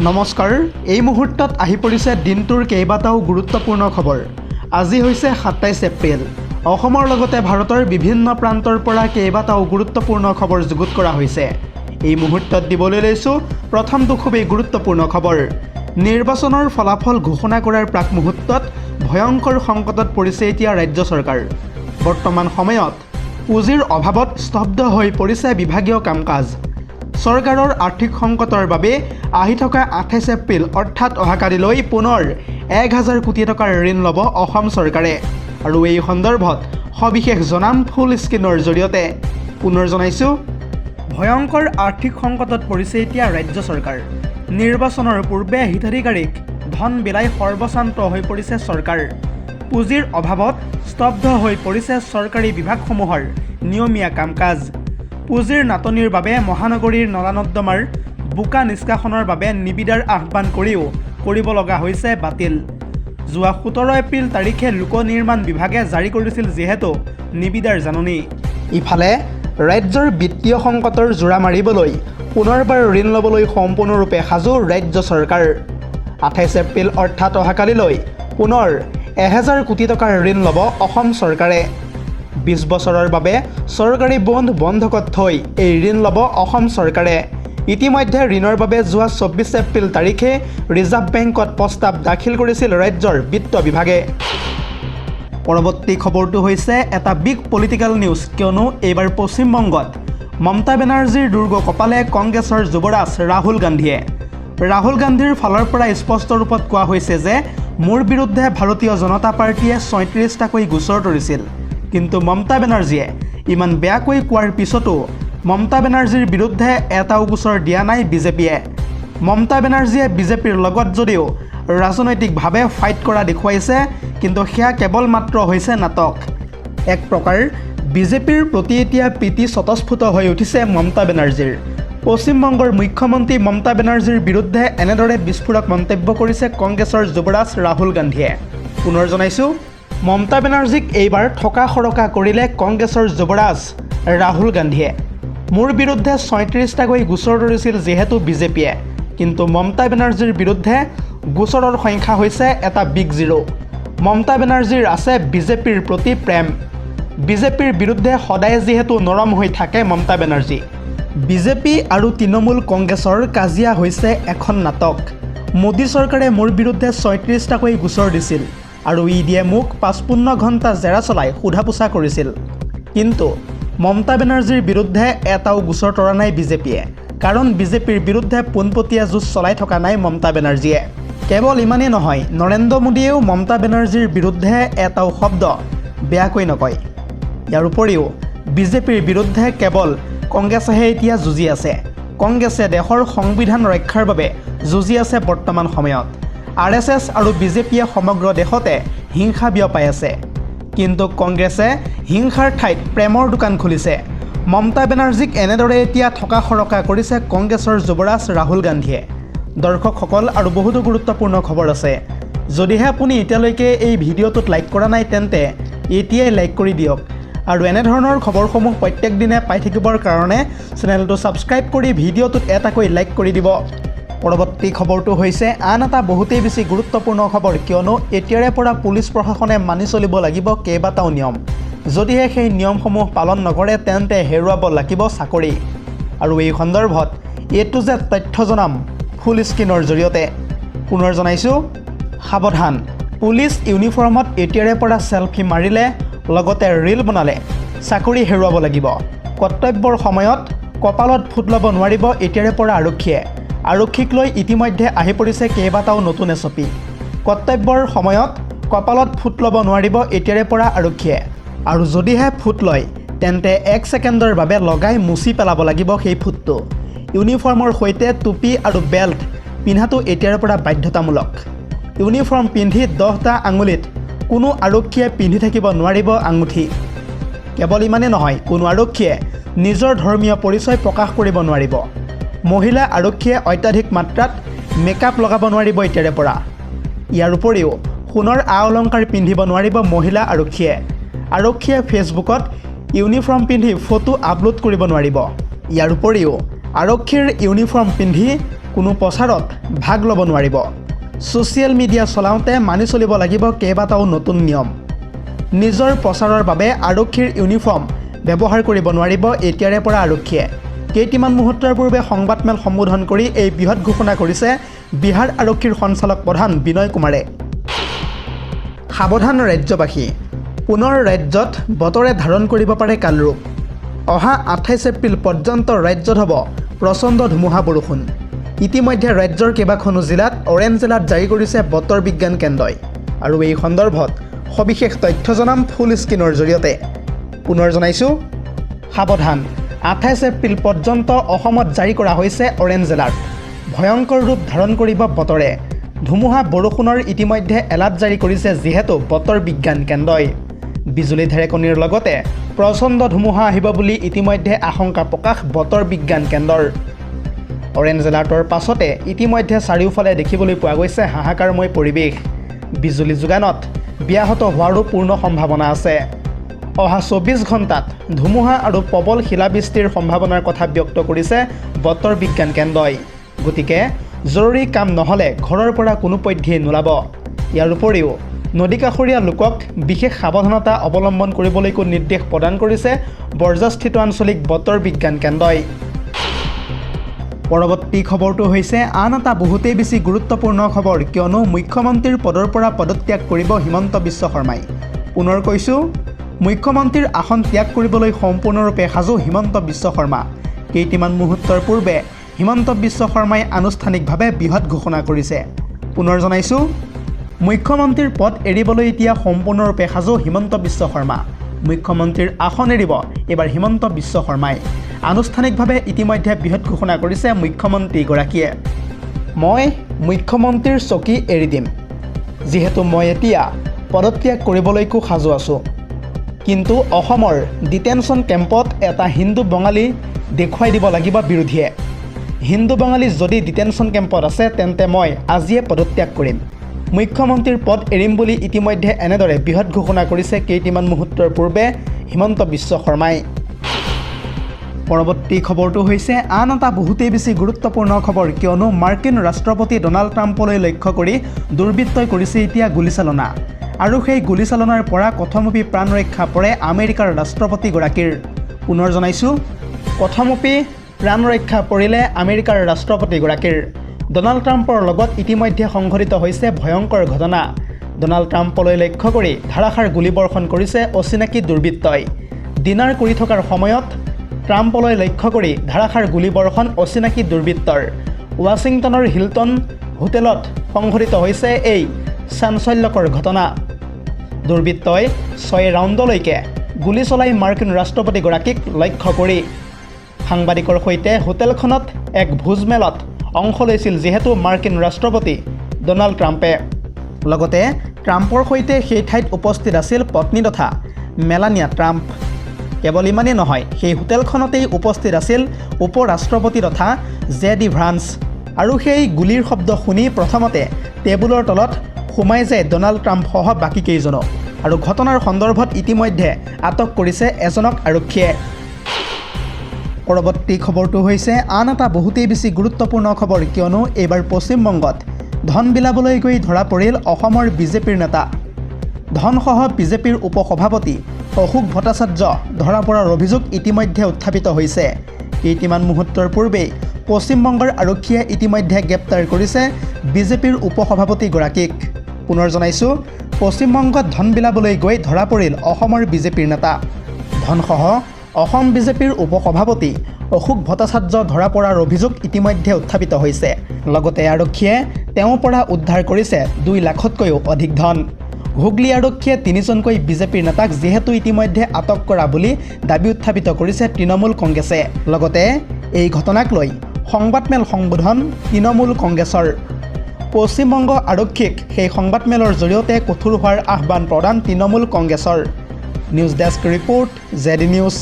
নমস্কাৰ, এই মুহূৰ্তত আহি পৰিছে দিনটোৰ কেইবাটাও গুৰুত্বপূৰ্ণ খবৰ। আজি হৈছে ২৭ এপ্ৰিল। অসমৰ লগতে ভাৰতৰ বিভিন্ন প্ৰান্তৰ পৰা কেইবাটাও গুৰুত্বপূৰ্ণ খবৰ যুগুত কৰা হৈছে। এই মুহূৰ্তত দিবলৈ লৈছোঁ প্ৰথমটো খুবেই গুৰুত্বপূৰ্ণ খবৰ। নিৰ্বাচনৰ ফলাফল ঘোষণা কৰাৰ প্ৰাক মুহূৰ্তত ভয়ংকৰ সংকটত পৰিছে এতিয়া ৰাজ্য চৰকাৰ। বৰ্তমান সময়ত পুঁজিৰ অভাৱত স্তব্ধ হৈ পৰিছে বিভাগীয় কাম-কাজ। চৰকাৰৰ আৰ্থিক সংকটৰ বাবে আহি থকা ২৮ এপ্ৰিল অৰ্থাৎ অহাকালিলৈ পুনৰ ১,০০০ কোটি টকাৰ ঋণ ল'ব অসম চৰকাৰে। আৰু এই সন্দৰ্ভত সবিশেষ জনাম ফুল স্ক্ৰীনৰ জৰিয়তে। পুনৰ জনাইছোঁ, ভয়ংকৰ আৰ্থিক সংকটত পৰিছে এতিয়া ৰাজ্য চৰকাৰ। নিৰ্বাচনৰ পূৰ্বে হিতাধিকাৰীক ধন বিলাই সৰ্বশান্ত হৈ পৰিছে চৰকাৰ। পুঁজিৰ অভাৱত স্তব্ধ হৈ পৰিছে চৰকাৰী বিভাগসমূহৰ নিয়মীয়া কাম-কাজ। পুঁজিৰ নাটনিৰ বাবে মহানগৰীৰ নলা নৰ্দমাৰ বোকা নিষ্কাশনৰ বাবে নিবিদাৰ আহ্বান কৰিও কৰিব লগা হৈছে বাতিল। যোৱা ১৭ এপ্ৰিল তাৰিখে লোক নিৰ্মাণ বিভাগে জাৰি কৰিছিল যিহেতু নিবিদাৰ জাননী। ইফালে ৰাজ্যৰ বিত্তীয় সংকটৰ জোৰা মাৰিবলৈ পুনৰবাৰ ঋণ ল'বলৈ সম্পূৰ্ণৰূপে সাজু ৰাজ্য চৰকাৰ। ২৮ এপ্ৰিল অৰ্থাৎ অহাকালিলৈ পুনৰ ১,০০০ কোটি টকাৰ ঋণ ল'ব অসম চৰকাৰে। ২০ বছৰৰ বাবে চৰকাৰী বণ্ড বন্ধকত থৈ এই ঋণ ল'ব অসম চৰকাৰে। ইতিমধ্যে ঋণৰ বাবে যোৱা ২৪ এপ্ৰিল তাৰিখে ৰিজাৰ্ভ বেংকত প্ৰস্তাৱ দাখিল কৰিছিল ৰাজ্যৰ বিত্ত বিভাগে। পৰৱৰ্তী খবৰটো হৈছে এটা বিগ পলিটিকেল নিউজ, কিয়নো এইবাৰ পশ্চিমবংগত মমতা বেনাৰ্জীৰ দুৰ্গ কপালে কংগ্ৰেছৰ যুৱৰাজ ৰাহুল গান্ধীয়ে। ৰাহুল গান্ধীৰ ফালৰ পৰা স্পষ্ট ৰূপত কোৱা হৈছে যে মোৰ বিৰুদ্ধে ভাৰতীয় জনতা পাৰ্টীয়ে ৩৬টাকৈ গোচৰ তৰিছিল। কিন্তু মমতা বেনাৰ্জীয়ে ইমান বেয়াকৈ কোৱাৰ পিছতো মমতা বেনাৰ্জীৰ বিৰুদ্ধে এটাও গোচৰ দিয়া নাই বিজেপিয়ে। মমতা বেনাৰ্জীয়ে বিজেপিৰ লগত যদিও ৰাজনৈতিকভাৱে ফাইট কৰা দেখুৱাইছে, কিন্তু সেয়া কেৱল মাত্ৰ হৈছে নাটক। এক প্ৰকাৰ বিজেপিৰ প্ৰতি এতিয়া প্ৰীতি স্বতঃস্ফূৰ্ত হৈ উঠিছে মমতা বেনাৰ্জীৰ। পশ্চিমবংগৰ মুখ্যমন্ত্ৰী মমতা বেনাৰ্জীৰ বিৰুদ্ধে এনেদৰে বিস্ফোৰক মন্তব্য কৰিছে কংগ্ৰেছৰ যুৱৰাজ ৰাহুল গান্ধীয়ে। পুনৰ জনাইছোঁ, মমতা বেনাৰ্জীক এইবাৰ ঠকা সৰকা কৰিলে কংগ্ৰেছৰ যুৱৰাজ ৰাহুল গান্ধীয়ে। মোৰ বিৰুদ্ধে ৩৬টাকৈ গোচৰ তৰিছিল যিহেতু বিজেপিয়ে, কিন্তু মমতা বেনাৰ্জীৰ বিৰুদ্ধে গোচৰৰ সংখ্যা হৈছে এটা বিগ জিৰ'। মমতা বেনাৰ্জীৰ আছে বিজেপিৰ প্ৰতি প্ৰেম। বিজেপিৰ বিৰুদ্ধে সদায় যিহেতু নৰম হৈ থাকে মমতা বেনাৰ্জী। বিজেপি আৰু তৃণমূল কংগ্ৰেছৰ কাজিয়া হৈছে এখন নাটক। মোদী চৰকাৰে মোৰ বিৰুদ্ধে ৩৬টাকৈ গোচৰ দিছিল আৰু ই দিয়ে মোক ৫৫ ঘণ্টা জেৰা চলাই সোধা পোছা কৰিছিল। কিন্তু মমতা বেনাৰ্জীৰ বিৰুদ্ধে এটাও গোচৰ তৰা নাই বিজেপিয়ে, কাৰণ বিজেপিৰ বিৰুদ্ধে পোনপটীয়া যুঁজ চলাই থকা নাই মমতা বেনাৰ্জীয়ে। কেৱল ইমানেই নহয়, নৰেন্দ্ৰ মোদীয়েও মমতা বেনাৰ্জীৰ বিৰুদ্ধে এটাও শব্দ বেয়াকৈ নকয়। ইয়াৰ উপৰিও বিজেপিৰ বিৰুদ্ধে কেৱল কংগ্ৰেছেহে এতিয়া যুঁজি আছে। কংগ্ৰেছে দেশৰ সংবিধান ৰক্ষাৰ বাবে যুঁজি আছে বৰ্তমান সময়ত। RSS আৰু বিজেপিয়ে সমগ্ৰ দেশতে হিংসা বিয়পাই আছে, কিন্তু কংগ্ৰেছে হিংসাৰ ঠাইত প্ৰেমৰ দোকান খুলিছে। মমতা বেনাৰ্জীক এনেদৰে এতিয়া ঠকা সৰকা কৰিছে কংগ্ৰেছৰ যুৱৰাজ ৰাহুল গান্ধীয়ে। দৰ্শকসকল, আৰু বহুতো গুৰুত্বপূৰ্ণ খবৰ আছে। যদিহে আপুনি এতিয়ালৈকে এই ভিডিঅ'টোত লাইক কৰা নাই তেন্তে এতিয়াই লাইক কৰি দিয়ক, আৰু এনেধৰণৰ খবৰসমূহ প্ৰত্যেক দিনে পাই থাকিবৰ কাৰণে চেনেলটো ছাবস্ক্ৰাইব কৰি ভিডিঅ'টোত এটাকৈ লাইক কৰি দিব। পৰৱৰ্তী খবৰটো হৈছে আন এটা বহুতেই বেছি গুৰুত্বপূৰ্ণ খবৰ, কিয়নো এতিয়াৰে পৰা পুলিচ প্ৰশাসনে মানি চলিব লাগিব কেইবাটাও নিয়ম। যদিহে সেই নিয়মসমূহ পালন নকৰে তেন্তে হেৰুৱাব লাগিব চাকৰি। আৰু এই সন্দৰ্ভত A to Z তথ্য জনাম ফুল স্ক্ৰীনৰ জৰিয়তে। পুনৰ জনাইছোঁ, সাৱধান, পুলিচ ইউনিফৰ্মত এতিয়াৰে পৰা চেলফি মাৰিলে, লগতে ৰীল বনালে চাকৰি হেৰুৱাব লাগিব। কৰ্তব্যৰ সময়ত কপালত ফুট ল'ব নোৱাৰিব এতিয়াৰে পৰা আৰক্ষীয়ে। আৰক্ষীক লৈ ইতিমধ্যে আহি পৰিছে কেইবাটাও নতুন SOP। কৰ্তব্যৰ সময়ত কপালত ফুট ল'ব নোৱাৰিব এতিয়াৰে পৰা আৰক্ষীয়ে, আৰু যদিহে ফুট লয় তেন্তে ১ ছেকেণ্ডৰ বাবে লগাই মুচি পেলাব লাগিব সেই ফুটটো। ইউনিফৰ্মৰ সৈতে টুপি আৰু বেল্ট পিন্ধাটো এতিয়াৰ পৰা বাধ্যতামূলক। ইউনিফৰ্ম পিন্ধি 10টা আঙুলিত কোনো আৰক্ষীয়ে পিন্ধি থাকিব নোৱাৰিব আঙুঠি। কেৱল ইমানেই নহয়, কোনো আৰক্ষীয়ে নিজৰ ধৰ্মীয় পৰিচয় প্ৰকাশ কৰিব নোৱাৰিব। মহিলা আৰক্ষীয়ে অত্যাধিক মাত্ৰাত মেকআপ লগাব নোৱাৰিব এতিয়াৰে পৰা। ইয়াৰ উপৰিও সোণৰ অলংকাৰ পিন্ধিব নোৱাৰিব মহিলা আৰক্ষীয়ে। আৰক্ষীয়ে ফেচবুকত ইউনিফৰ্ম পিন্ধি ফটো আপলোড কৰিব নোৱাৰিব। ইয়াৰ উপৰিও আৰক্ষীৰ ইউনিফৰ্ম পিন্ধি কোনো প্ৰচাৰত ভাগ ল'ব নোৱাৰিব। ছ'চিয়েল মিডিয়া চলাওঁতে মানি চলিব লাগিব কেইবাটাও নতুন নিয়ম। নিজৰ প্ৰচাৰৰ বাবে আৰক্ষীৰ ইউনিফৰ্ম ব্যৱহাৰ কৰিব নোৱাৰিব এতিয়াৰে পৰা আৰক্ষীয়ে। কেইটিমান মুহূৰ্তৰ পূৰ্বে সংবাদমেল সম্বোধন কৰি এই বৃহৎ ঘোষণা কৰিছে বিহাৰ আৰক্ষীৰ সঞ্চালক প্ৰধান বিনয় কুমাৰে। সাৱধান ৰাজ্যবাসী, পুনৰ ৰাজ্যত বতৰে ধাৰণ কৰিব পাৰে কালৰূপ। অহা 28 এপ্ৰিল পৰ্যন্ত ৰাজ্যত হ'ব প্ৰচণ্ড ধুমুহা বৰষুণ। ইতিমধ্যে ৰাজ্যৰ কেইবাখনো জিলাত অৰেঞ্জ এলাৰ্ট জাৰি কৰিছে বতৰ বিজ্ঞান কেন্দ্ৰই। আৰু এই সন্দৰ্ভত সবিশেষ তথ্য জনাম ফুল স্ক্ৰীনৰ জৰিয়তে। পুনৰ জনাইছোঁ, সাৱধান, 28 এপ্ৰিল পৰ্যন্ত অসমত জাৰি কৰা হৈছে অৰেঞ্জ এলাৰ্ট। ভয়ংকৰ ৰূপ ধাৰণ কৰিব বতৰে। ধুমুহা বৰষুণৰ ইতিমধ্যে এলাৰ্ট জাৰি কৰিছে যিহেতু বতৰ বিজ্ঞান কেন্দ্ৰই। বিজুলী ঢেৰেকনিৰ লগতে প্ৰচণ্ড ধুমুহা আহিব বুলি ইতিমধ্যে আশংকা প্ৰকাশ বতৰ বিজ্ঞান কেন্দ্ৰৰ। অৰেঞ্জ এলাৰ্টৰ পাছতে ইতিমধ্যে চাৰিওফালে দেখিবলৈ পোৱা গৈছে হাহাকাৰময় পৰিৱেশ। বিজুলী যোগানত ব্যাহত হোৱাৰো পূৰ্ণ সম্ভাৱনা আছে। অহা 24 ঘণ্টাত ধুমুহা আৰু প্ৰবল শিলাবৃষ্টিৰ সম্ভাৱনাৰ কথা ব্যক্ত কৰিছে বতৰ বিজ্ঞান কেন্দ্ৰই। গতিকে জৰুৰী কাম নহ'লে ঘৰৰ পৰা কোনোপধ্যেই নোলাব। ইয়াৰ উপৰিও নদীকাষৰীয়া লোকক বিশেষ সাৱধানতা অৱলম্বন কৰিবলৈকো নিৰ্দেশ প্ৰদান কৰিছে বৰজাস্থিত আঞ্চলিক বতৰ বিজ্ঞান কেন্দ্ৰই। পৰৱৰ্তী খবৰটো হৈছে আন এটা বহুতেই বেছি গুৰুত্বপূৰ্ণ খবৰ, কিয়নো মুখ্যমন্ত্ৰীৰ পদৰ পৰা পদত্যাগ কৰিব হিমন্ত বিশ্ব শৰ্মাই। পুনৰ কৈছোঁ, মুখ্যমন্ত্ৰীৰ আসন ত্যাগ কৰিবলৈ সম্পূৰ্ণৰূপে সাজু হিমন্ত বিশ্ব শৰ্মা। কেইটিমান মুহূৰ্তৰ পূৰ্বে হিমন্ত বিশ্ব শৰ্মাই আনুষ্ঠানিকভাৱে বৃহৎ ঘোষণা কৰিছে। পুনৰ জনাইছোঁ, মুখ্যমন্ত্ৰীৰ পদ এৰিবলৈ এতিয়া সম্পূৰ্ণৰূপে সাজু হিমন্ত বিশ্ব শৰ্মা। মুখ্যমন্ত্ৰীৰ আসন এৰিব এইবাৰ হিমন্ত বিশ্ব শৰ্মাই। আনুষ্ঠানিকভাৱে ইতিমধ্যে বৃহৎ ঘোষণা কৰিছে মুখ্যমন্ত্ৰীগৰাকীয়ে। মই মুখ্যমন্ত্ৰীৰ চকী এৰি দিম, যিহেতু মই এতিয়া পদত্যাগ কৰিবলৈকো সাজু আছোঁ। কিন্তু অসমৰ ডিটেনশ্যন কেম্পত এটা হিন্দু বঙালী দেখুৱাই দিব লাগিব বিৰোধীয়ে। হিন্দু বঙালী যদি ডিটেনশ্যন কেম্পত আছে তেন্তে মই আজিয়ে পদত্যাগ কৰিম। মুখ্যমন্ত্ৰীৰ পদ এৰিম বুলি ইতিমধ্যে এনেদৰে বৃহৎ ঘোষণা কৰিছে কেইটিমান মুহূৰ্তৰ পূৰ্বে হিমন্ত বিশ্ব শৰ্মাই। পৰৱৰ্তী খবৰটো হৈছে আন এটা বহুতেই বেছি গুৰুত্বপূৰ্ণ খবৰ, কিয়নো মাৰ্কিন ৰাষ্ট্ৰপতি ডনাল্ড ট্ৰাম্পলৈ লক্ষ্য কৰি দুৰ্বৃত্তই কৰিছে এতিয়া গুলীচালনা। আৰু সেই গুলীচালনাৰ পৰা কথমপি প্ৰাণ ৰক্ষা পৰে আমেৰিকাৰ ৰাষ্ট্ৰপতিগৰাকীৰ। পুনৰ জনাইছোঁ, কথমপি প্ৰাণ ৰক্ষা পৰিলে আমেৰিকাৰ ৰাষ্ট্ৰপতিগৰাকীৰ। ডনাল্ড ট্ৰাম্পৰ লগত ইতিমধ্যে সংঘটিত হৈছে ভয়ংকৰ ঘটনা। ডনাল্ড ট্ৰাম্পলৈ লক্ষ্য কৰি ধাৰাসাৰ গুলীবৰ্ষণ কৰিছে অচিনাকি দুৰ্বৃত্তই। ডিনাৰ কৰি থকাৰ সময়ত ট্ৰাম্পলৈ লক্ষ্য কৰি ধাৰাসাৰ গুলীবৰ্ষণ অচিনাকি দুৰ্বৃত্তৰ। ৱাশ্বিংটনৰ হিলটন হোটেলত সংঘটিত হৈছে এই চাঞ্চল্যকৰ ঘটনা। দুৰ্বৃত্তই 6 ৰাউণ্ডলৈকে গুলী চলাই মাৰ্কিন ৰাষ্ট্ৰপতিগৰাকীক লক্ষ্য কৰি। সাংবাদিকৰ সৈতে হোটেলখনত এক ভোজমেলত অংশ লৈছিল যিহেতু মাৰ্কিন ৰাষ্ট্ৰপতি ডনাল্ড ট্ৰাম্পে। লগতে ট্ৰাম্পৰ সৈতে সেই ঠাইত উপস্থিত আছিল পত্নী তথা মেলানিয়া ট্ৰাম্প। কেৱল ইমানেই নহয়, সেই হোটেলখনতেই উপস্থিত আছিল উপ ৰাষ্ট্ৰপতি তথা জে.ডি. ভান্স। আৰু সেই গুলীৰ শব্দ শুনি প্ৰথমতে টেবুলৰ তলত সোমাই যায় ডনাল্ড ট্ৰাম্পসহ বাকী কেইজনক। আৰু ঘটনাৰ সন্দৰ্ভত ইতিমধ্যে আটক কৰিছে এজনক আৰক্ষীয়ে। পৰৱৰ্তী খবৰটো হৈছে আন এটা বহুতেই বেছি গুৰুত্বপূৰ্ণ খবৰ, কিয়নো এইবাৰ পশ্চিমবংগত ধন বিলাবলৈ গৈ ধৰা পৰিল অসমৰ বিজেপিৰ নেতা। ধনসহ বিজেপিৰ উপসভাপতি অশোক ভট্টাচাৰ্য ধৰা পৰাৰ অভিযোগ ইতিমধ্যে উত্থাপিত হৈছে। কেইটিমান মুহূৰ্তৰ পূৰ্বেই পশ্চিমবংগৰ আৰক্ষীয়ে ইতিমধ্যে গ্ৰেপ্তাৰ কৰিছে বিজেপিৰ উপসভাপতিগৰাকীক। পুনৰ জনাইছোঁ, পশ্চিমবংগত ধন বিলাবলৈ গৈ ধৰা পৰিল অসমৰ বিজেপিৰ নেতা। ধনসহ অসম বিজেপিৰ উপসভাপতি অশোক ভট্টাচাৰ্য ধৰা পৰাৰ অভিযোগ ইতিমধ্যে উত্থাপিত হৈছে। লগতে আৰক্ষীয়ে তেওঁৰ পৰা উদ্ধাৰ কৰিছে 2 লাখতকৈও অধিক ধন। হুগলী আৰক্ষীয়ে 3জনকৈ বিজেপিৰ নেতাক যিহেতু ইতিমধ্যে আটক কৰা বুলি দাবী উত্থাপিত কৰিছে তৃণমূল কংগ্ৰেছে। লগতে এই ঘটনাক লৈ সংবাদমেল সম্বোধন তৃণমূল কংগ্ৰেছৰ। পশ্চিমবংগ আৰক্ষীক সেই সংবাদমেলৰ জৰিয়তে কঠোৰ হোৱাৰ আহ্বান প্ৰদান তৃণমূল কংগ্ৰেছৰ। News desk report, JD news.